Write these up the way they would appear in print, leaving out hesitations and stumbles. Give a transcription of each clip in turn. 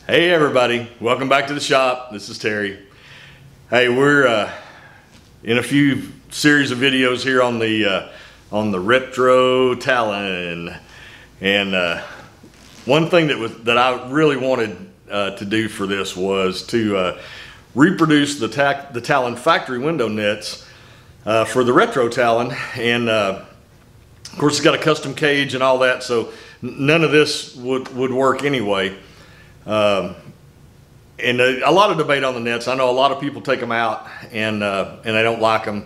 Hey everybody, welcome back to the shop. This is Terry. Hey, we're in a few series of videos here on the Retro Talon, and one thing that I really wanted to do for this was to reproduce the Talon factory window nets for the Retro Talon, and of course it's got a custom cage and all that, so none of this would work anyway. And a lot of debate on the nets. I know a lot of people take them out and they don't like them.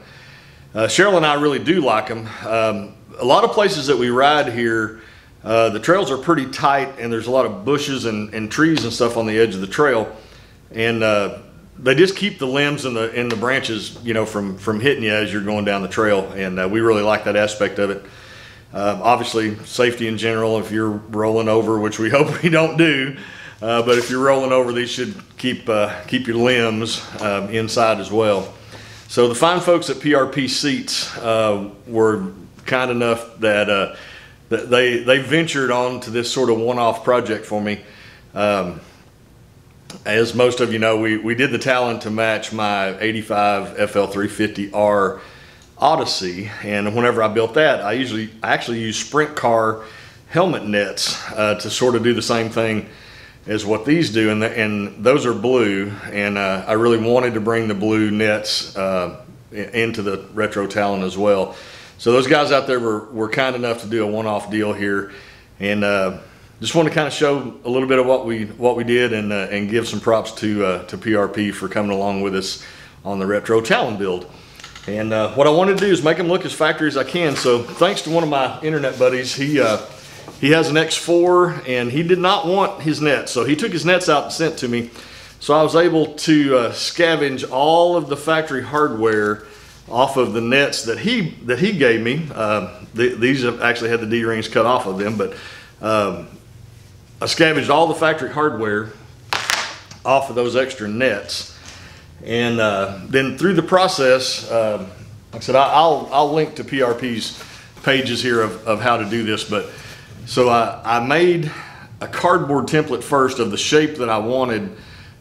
Cheryl and I really do like them. A lot of places that we ride here, the trails are pretty tight and there's a lot of bushes and trees and stuff on the edge of the trail, and they just keep the limbs and the branches, you know, from hitting you as you're going down the trail, and we really like that aspect of it. Obviously safety in general, if you're rolling over, which we hope we don't do, but if you're rolling over, these should keep your limbs inside as well. So the fine folks at PRP Seats were kind enough that they ventured on to this sort of one-off project for me. As most of you know, we did the Talon to match my 85 FL350R Odyssey, and whenever I built that, I actually use sprint car helmet nets to sort of do the same thing as what these do, and those are blue, and I really wanted to bring the blue nets into the Retro Talon as well. So those guys out there were kind enough to do a one-off deal here, and just want to kind of show a little bit of what we did, and give some props to PRP for coming along with us on the Retro Talon build. And what I wanted to do is make them look as factory as I can. So thanks to one of my internet buddies, he has an X4 and he did not want his nets, so he took his nets out and sent to me. So I was able to scavenge all of the factory hardware off of the nets that he gave me. These have actually had the D-rings cut off of them, but I scavenged all the factory hardware off of those extra nets. And then through the process, like I said, I'll link to PRP's pages here of how to do this, but so I made a cardboard template first of the shape that I wanted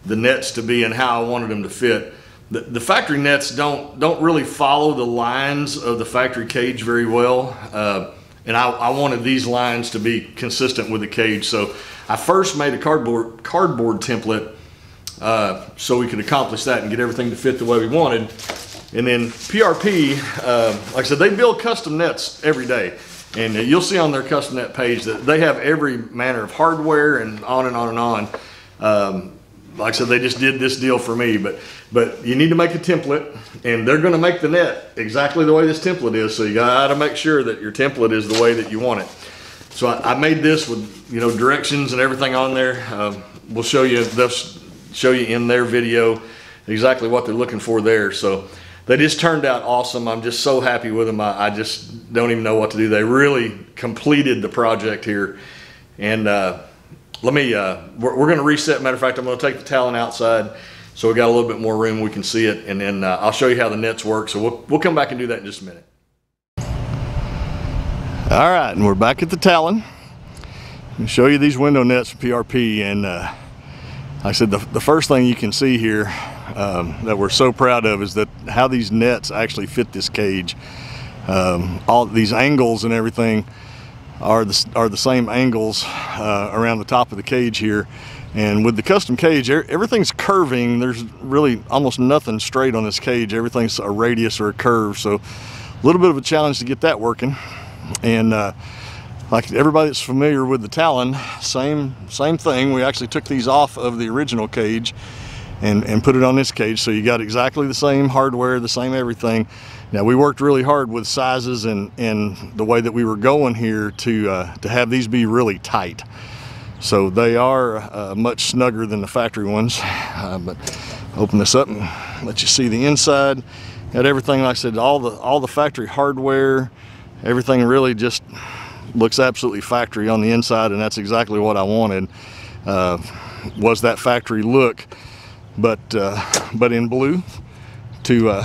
the nets to be and how I wanted them to fit. The factory nets don't really follow the lines of the factory cage very well, and I wanted these lines to be consistent with the cage. So I first made a cardboard template so we could accomplish that and get everything to fit the way we wanted. And then PRP, like I said, they build custom nets every day. And you'll see on their custom net page that they have every manner of hardware and on and on and on. Like I said, they just did this deal for me, but you need to make a template, and they're gonna make the net exactly the way this template is. So you gotta make sure that your template is the way that you want it. So I made this with, you know, directions and everything on there. We'll show you, they'll show you in their video exactly what they're looking for there. So they just turned out awesome. I'm just so happy with them. I just don't even know what to do. They really completed the project here. And we're going to reset. Matter of fact, I'm going to take the Talon outside so we got a little bit more room we can see it. And then I'll show you how the nets work. So we'll come back and do that in just a minute. All right, and we're back at the Talon. I'll show you these window nets from PRP. And like I said, the first thing you can see here that we're so proud of is that how these nets actually fit this cage. All these angles and everything are the same angles around the top of the cage here. And with the custom cage, everything's curving. There's really almost nothing straight on this cage. Everything's a radius or a curve. So a little bit of a challenge to get that working. And like everybody that's familiar with the Talon, same thing. We actually took these off of the original cage and put it on this cage, so you got exactly the same hardware, the same everything. Now we worked really hard with sizes and the way that we were going here to have these be really tight. So they are much snugger than the factory ones. But open this up and let you see the inside. Got everything, like I said, all the factory hardware, everything really just looks absolutely factory on the inside, and that's exactly what I wanted, was that factory look, but in blue to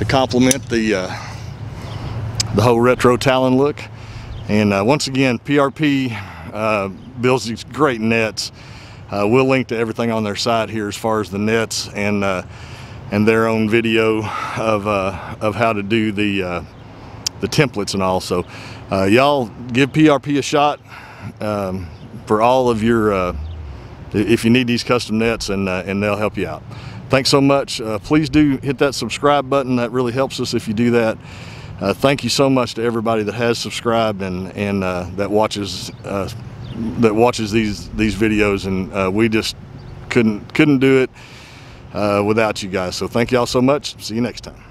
complement the whole Retro Talon look. And once again, PRP builds these great nets. We'll link to everything on their site here as far as the nets and their own video of how to do the templates and all. So y'all give PRP a shot for all of your if you need these custom nets, and they'll help you out. Thanks so much. Please do hit that subscribe button. That really helps us if you do that. Thank you so much to everybody that has subscribed and that watches these videos, and we just couldn't do it without you guys. So thank y'all so much. See you next time.